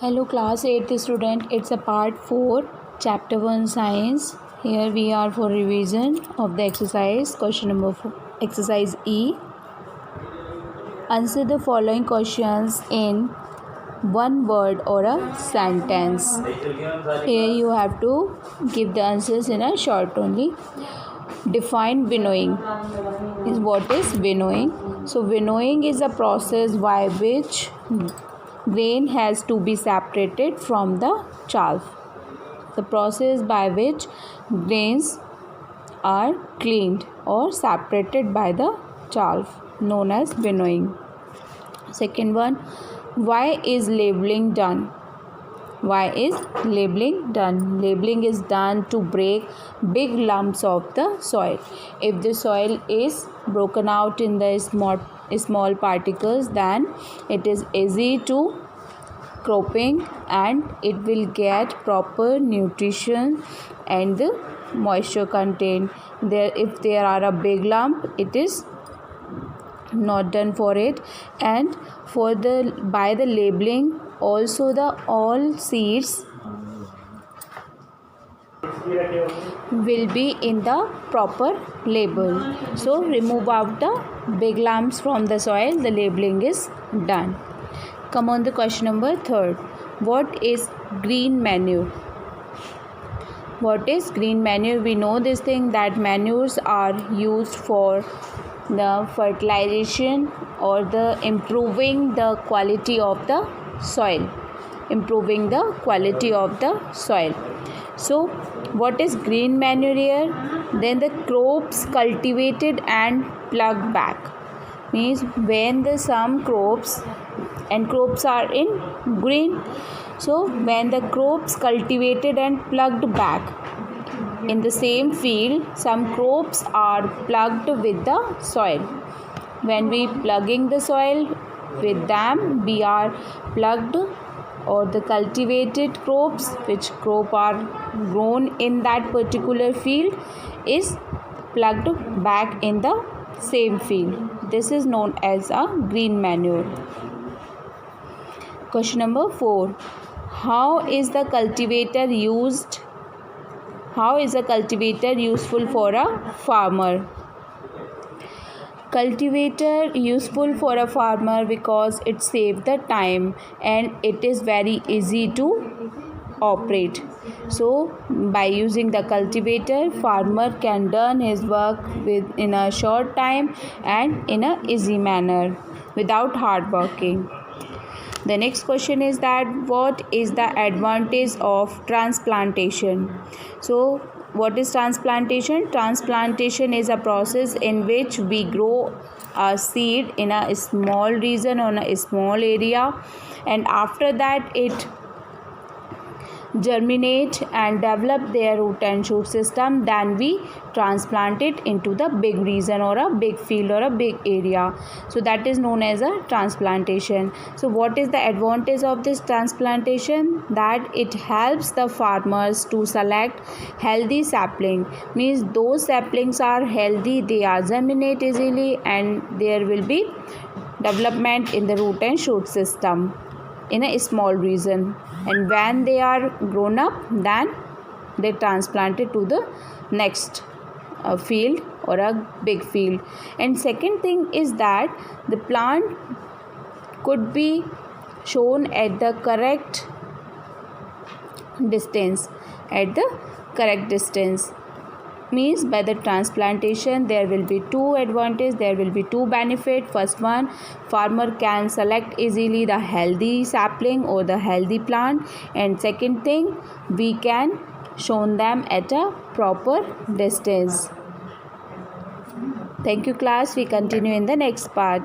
Hello class 8th student, it's a part 4 chapter 1 science. Here we are for revision of the exercise. Question number 4, exercise E. Answer the following questions in one word or a sentence. Here you have to give the answers in a short only. Define winnowing. What is winnowing? So winnowing is a process by which grain has to be separated from the chaff. The process by which grains are cleaned or separated by the chaff, known as winnowing. Second one, why is labeling done? Why is labeling done? Labeling is done to break big lumps of the soil. If the soil is broken out in the small particles, then it is easy to cropping and it will get proper nutrition and the moisture content. If there are a big lump, it is not done for it. And by the labeling also, the all seeds will be in the proper label. So remove out the big lumps from the soil. The labeling is done. Come on the question number 3. What is green manure? What is green manure? We know this thing that manures are used for the fertilization or the improving the quality of the soil. Improving the quality of the soil. So what is green manure here? Then the crops cultivated and plugged back. Means when the some crops are in green, so when the crops cultivated and plugged back in the same field, some crops are plugged with the soil. When we plugging the soil with them, we are plugged or the cultivated crops which crop are grown in that particular field is plugged back in the same field. This is known as a green manure. Question number 4. How is a cultivator useful for a farmer? Cultivator useful for a farmer because it saves the time and it is very easy to operate. So by using the cultivator, farmer can done his work in a short time and in a easy manner without hard working. The next question is that what is the advantage of transplantation? So what is transplantation? Transplantation is a process in which we grow a seed in a small region or a small area, and after that it germinate and develop their root and shoot system. Then we transplant it into the big region or a big field or a big area. So that is known as a transplantation. So what is the advantage of this transplantation? That it helps the farmers to select healthy sapling. Means those saplings are healthy, they are germinate easily, and there will be development in the root and shoot system in a small region. And when they are grown up, then they transplanted to the next field or a big field. And second thing is that the plant could be shown at the correct distance. Means by the transplantation there will be two advantages, there will be two benefits. First one, farmer can select easily the healthy sapling or the healthy plant, and second thing, we can show them at a proper distance. Thank you class, we continue in the next part.